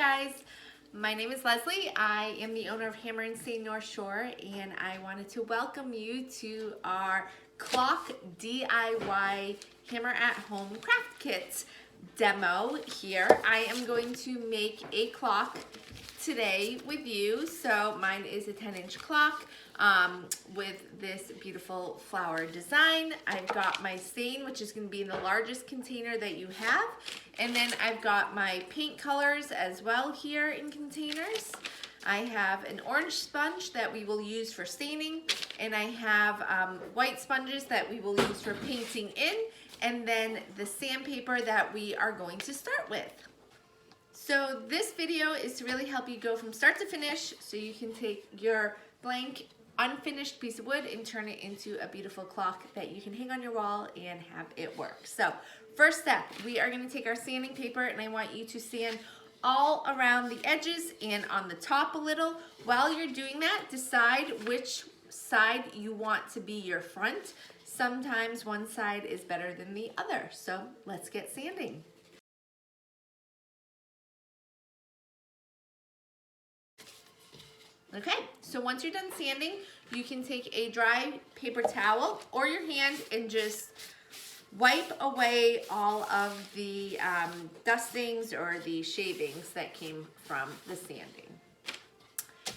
guys, my name is Leslie. I am the owner of Hammer and Stain North Shore, and I wanted to welcome you to our clock DIY Hammer at Home craft kit demo here. I am going to make a clock today with you. So mine is a 10-inch clock with this beautiful flower design. I've got my stain, which is going to be in the largest container that you have, and then I've got my paint colors as well here in containers. I have an orange sponge that we will use for staining, and I have white sponges that we will use for painting in, and then the sandpaper that we are going to start with. So this video is to really help you go from start to finish so you can take your blank unfinished piece of wood and turn it into a beautiful clock that you can hang on your wall and have it work. So first step, we are going to take our sanding paper, and I want you to sand all around the edges and on the top a little. While you're doing that, decide which side you want to be your front. Sometimes one side is better than the other. So let's get sanding. Okay, so once you're done sanding, you can take a dry paper towel or your hand and just wipe away all of the dustings or the shavings that came from the sanding.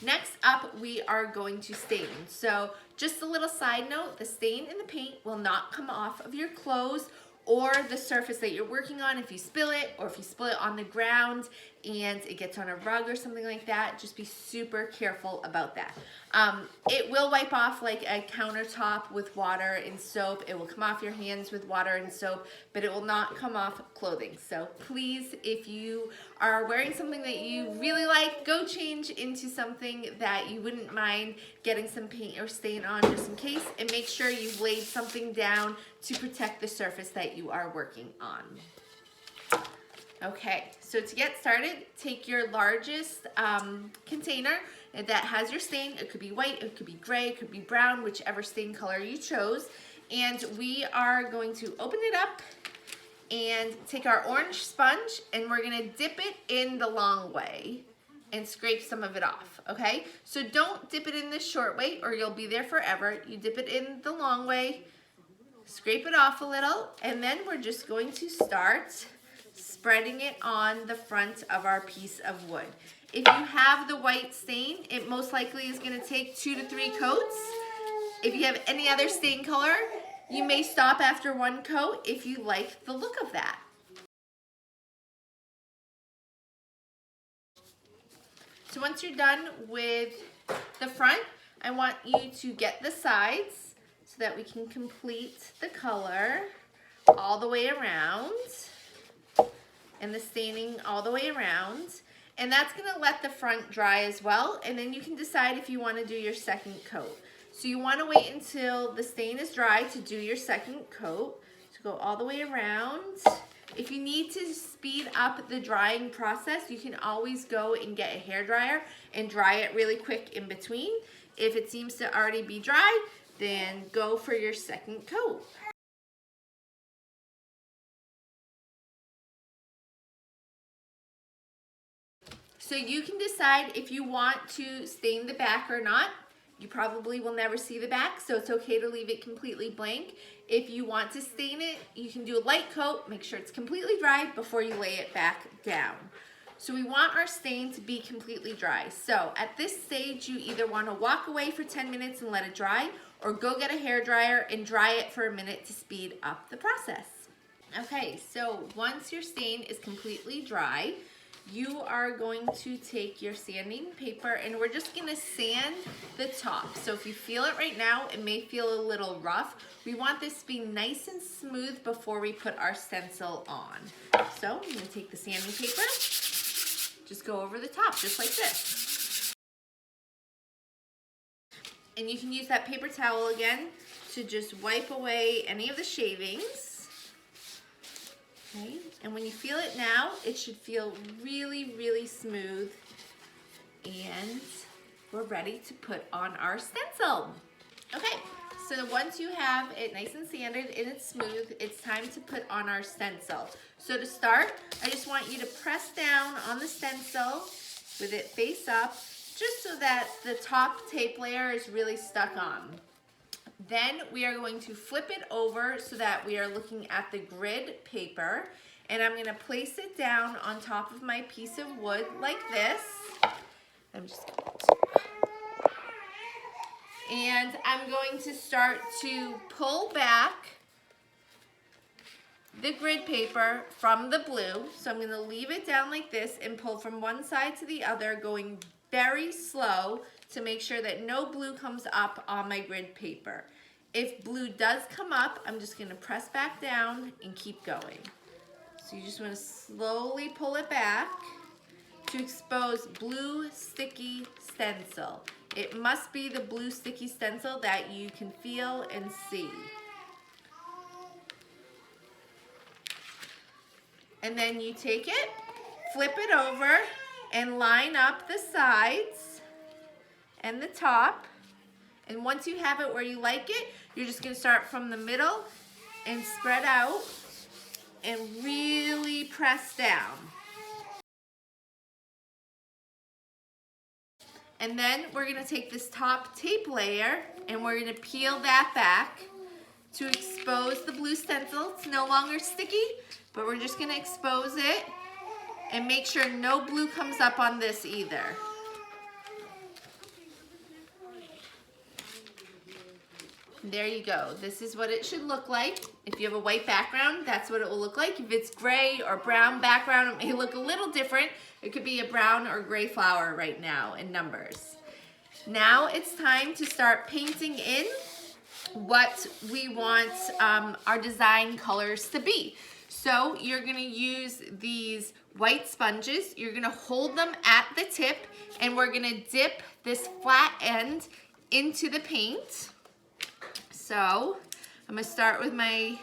Next up, we are going to stain. So just a little side note, the stain and the paint will not come off of your clothes or the surface that you're working on. If you spill it, or if you spill it on the ground and it gets on a rug or something like that, just be super careful about that. It will wipe off like a countertop with water and soap. It will come off your hands with water and soap, but it will not come off clothing. So please, if you are wearing something that you really like, go change into something that you wouldn't mind getting some paint or stain on just in case, and make sure you've laid something down to protect the surface that you are working on. Okay, so to get started, take your largest container that has your stain. It could be white, it could be gray, it could be brown, whichever stain color you chose. And we are going to open it up and take our orange sponge, and we're gonna dip it in the long way and scrape some of it off, okay? So don't dip it in the short way or you'll be there forever. You dip it in the long way, scrape it off a little, and then we're just going to start spreading it on the front of our piece of wood. If you have the white stain, it most likely is going to take 2 to 3 coats. If you have any other stain color, you may stop after 1 coat if you like the look of that. So once you're done with the front, I want you to get the sides so that we can complete the color all the way around and the staining all the way around. And that's gonna let the front dry as well, and then you can decide if you wanna do your second coat. So you wanna wait until the stain is dry to do your second coat. So go all the way around. If you need to speed up the drying process, you can always go and get a hairdryer and dry it really quick in between. If it seems to already be dry, then go for your second coat. So you can decide if you want to stain the back or not. You probably will never see the back, so it's okay to leave it completely blank. If you want to stain it, you can do a light coat. Make sure it's completely dry before you lay it back down. So we want our stain to be completely dry. So at this stage, you either want to walk away for 10 minutes and let it dry, or go get a hairdryer and dry it for a minute to speed up the process. Okay, so once your stain is completely dry, you are going to take your sanding paper, and we're just gonna sand the top. So if you feel it right now, it may feel a little rough. We want this to be nice and smooth before we put our stencil on. So I'm gonna take the sanding paper, just go over the top, just like this. And you can use that paper towel again to just wipe away any of the shavings. Okay. And when you feel it now, it should feel really, really smooth, and we're ready to put on our stencil. Okay, So once you have it nice and sanded and it's smooth, it's time to put on our stencil. So to start, I just want you to press down on the stencil with it face up, just so that the top tape layer is really stuck on. Then we are going to flip it over so that we are looking at the grid paper, and I'm going to place it down on top of my piece of wood like this. And I'm going to start to pull back the grid paper from the blue. So I'm going to leave it down like this and pull from one side to the other, going very slow to make sure that no blue comes up on my grid paper. If blue does come up, I'm just going to press back down and keep going. So you just want to slowly pull it back to expose blue sticky stencil. It must be the blue sticky stencil that you can feel and see. And then you take it, flip it over, and line up the sides and the top. And once you have it where you like it, you're just going to start from the middle and spread out and really press down. And then we're going to take this top tape layer and we're going to peel that back to expose the blue stencil. It's no longer sticky, but we're just going to expose it and make sure no blue comes up on this either. There you go. This is what it should look like. If you have a white background, that's what it will look like. If it's gray or brown background, it may look a little different. It could be a brown or gray flower right now in numbers. Now it's time to start painting in what we want our design colors to be. So you're going to use these white sponges. You're going to hold them at the tip, and we're going to dip this flat end into the paint. So I'm going to start with my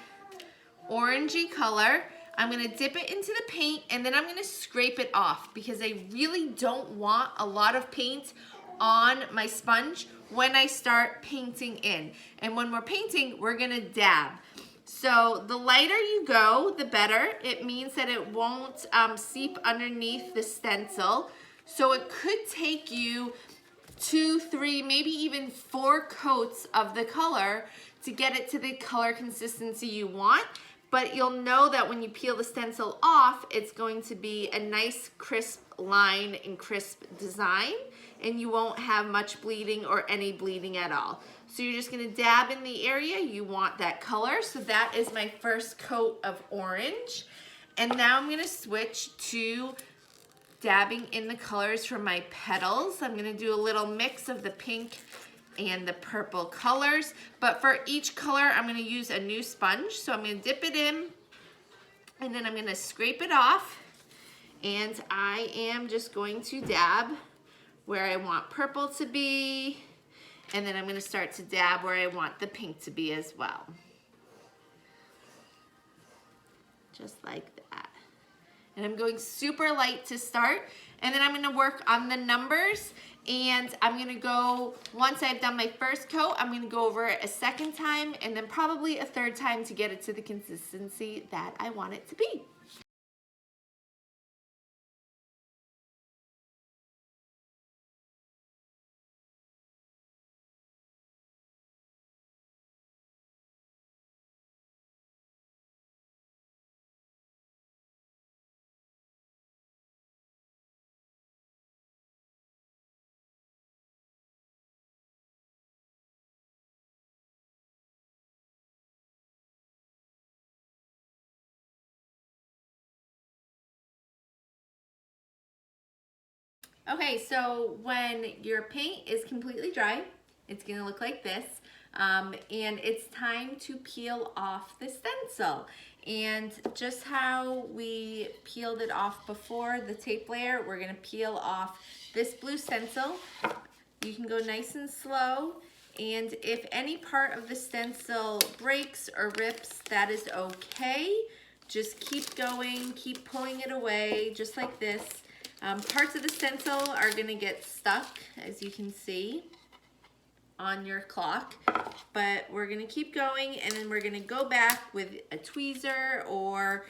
orangey color. I'm going to dip it into the paint, and then I'm going to scrape it off because I really don't want a lot of paint on my sponge when I start painting in. And when we're painting, we're going to dab. So the lighter you go, the better. It means that it won't seep underneath the stencil. So it could take you 2, 3, maybe even 4 coats of the color to get it to the color consistency you want. But you'll know that when you peel the stencil off, it's going to be a nice crisp line and crisp design, and you won't have much bleeding or any bleeding at all. So you're just going to dab in the area you want that color. So that is my first coat of orange. And now I'm going to switch to dabbing in the colors for my petals. I'm going to do a little mix of the pink and the purple colors, but for each color I'm going to use a new sponge. So I'm going to dip it in, and then I'm going to scrape it off, and I am just going to dab where I want purple to be, and then I'm going to start to dab where I want the pink to be as well. Just like that. And I'm going super light to start, and then I'm going to work on the numbers, and I'm going to go, once I've done my first coat, I'm going to go over it a second time and then probably a third time to get it to the consistency that I want it to be. Okay, so when your paint is completely dry, it's going to look like this, and it's time to peel off the stencil. And just how we peeled it off before, the tape layer, we're going to peel off this blue stencil. You can go nice and slow, and if any part of the stencil breaks or rips, that is okay. Just keep going, keep pulling it away, just like this. Parts of the stencil are going to get stuck, as you can see. on your clock, but we're gonna keep going, and then we're gonna go back with a tweezer or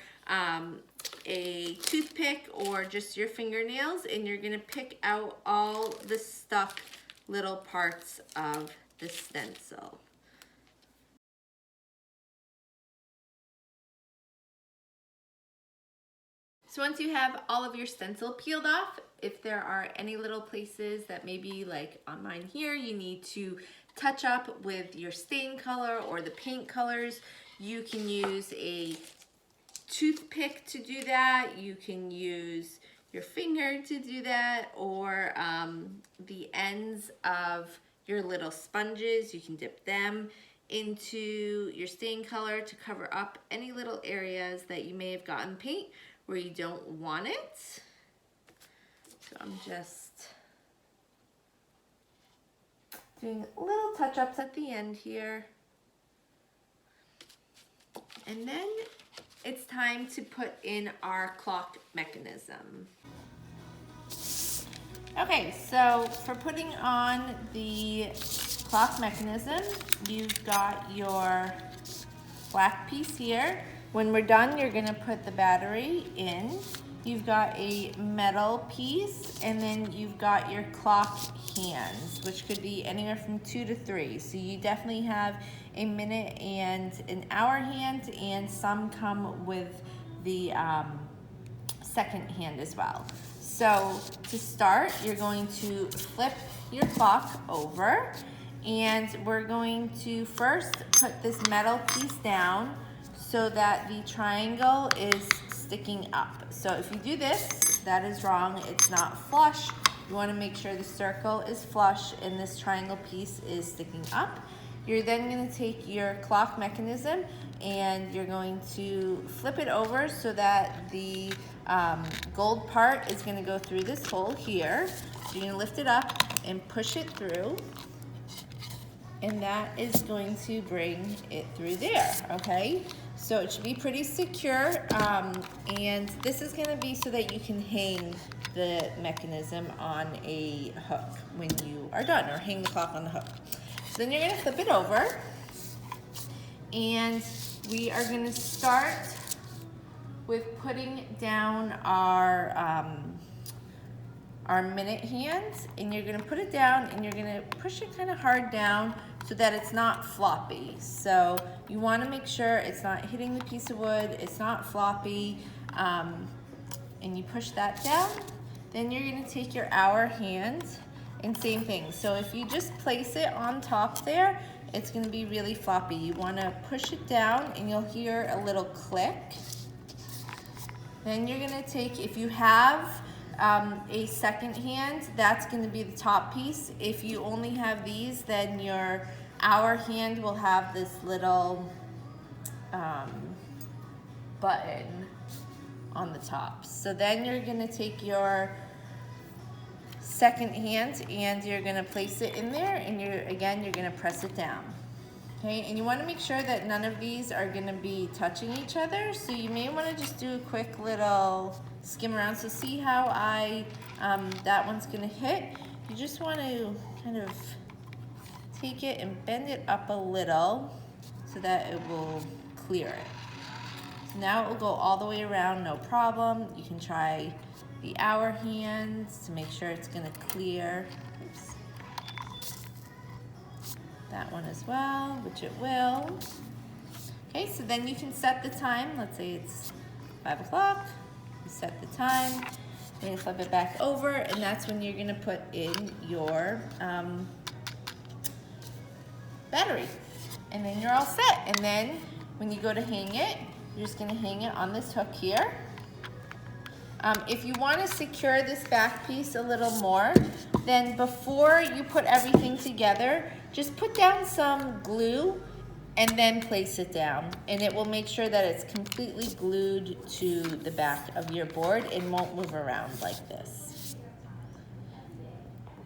a toothpick or just your fingernails, and you're gonna pick out all the stuck little parts of the stencil. So once you have all of your stencil peeled off, if there are any little places that maybe like on mine here, you need to touch up with your stain color or the paint colors, you can use a toothpick to do that. You can use your finger to do that, or the ends of your little sponges. You can dip them into your stain color to cover up any little areas that you may have gotten paint where you don't want it. So I'm just doing little touch-ups at the end here. And then it's time to put in our clock mechanism. Okay, so for putting on the clock mechanism, you've got your black piece here. When we're done, you're gonna put the battery in. You've got a metal piece, and then you've got your clock hands, which could be anywhere from 2 to 3. So you definitely have a minute and an hour hand, and some come with the second hand as well. So to start, you're going to flip your clock over, and we're going to first put this metal piece down so that the triangle is sticking up. So if you do this, that is wrong. It's not flush. You want to make sure the circle is flush and this triangle piece is sticking up. You're then going to take your clock mechanism and you're going to flip it over so that the gold part is going to go through this hole here. So you're going to lift it up and push it through, and that is going to bring it through there, okay? So it should be pretty secure, and this is gonna be so that you can hang the mechanism on a hook when you are done, or hang the clock on the hook. So then you're gonna flip it over, and we are gonna start with putting down our minute hands, and you're gonna put it down and you're gonna push it kind of hard down so that it's not floppy. So you want to make sure it's not hitting the piece of wood, it's not floppy, and you push that down. Then you're going to take your hour hand and same thing. So if you just place it on top there, it's going to be really floppy. You want to push it down and you'll hear a little click. Then you're going to take, if you have a second hand, that's going to be the top piece. If you only have these, then your hour hand will have this little button on the top. So then you're going to take your second hand and you're going to place it in there, and you're going to press it down. Okay, and you want to make sure that none of these are going to be touching each other, so you may want to just do a quick little skim around. So see how that one's going to hit? You just want to kind of take it and bend it up a little so that it will clear it. So now it will go all the way around, no problem. You can try the hour hands to make sure it's going to clear. Oops. That one as well, which it will. Okay, so then you can set the time. Let's say it's 5 o'clock. You set the time. You're going to flip it back over, and that's when you're going to put in your battery. And then you're all set. And then when you go to hang it, you're just going to hang it on this hook here. If you want to secure this back piece a little more, then before you put everything together, just put down some glue and then place it down, and it will make sure that it's completely glued to the back of your board and won't move around like this.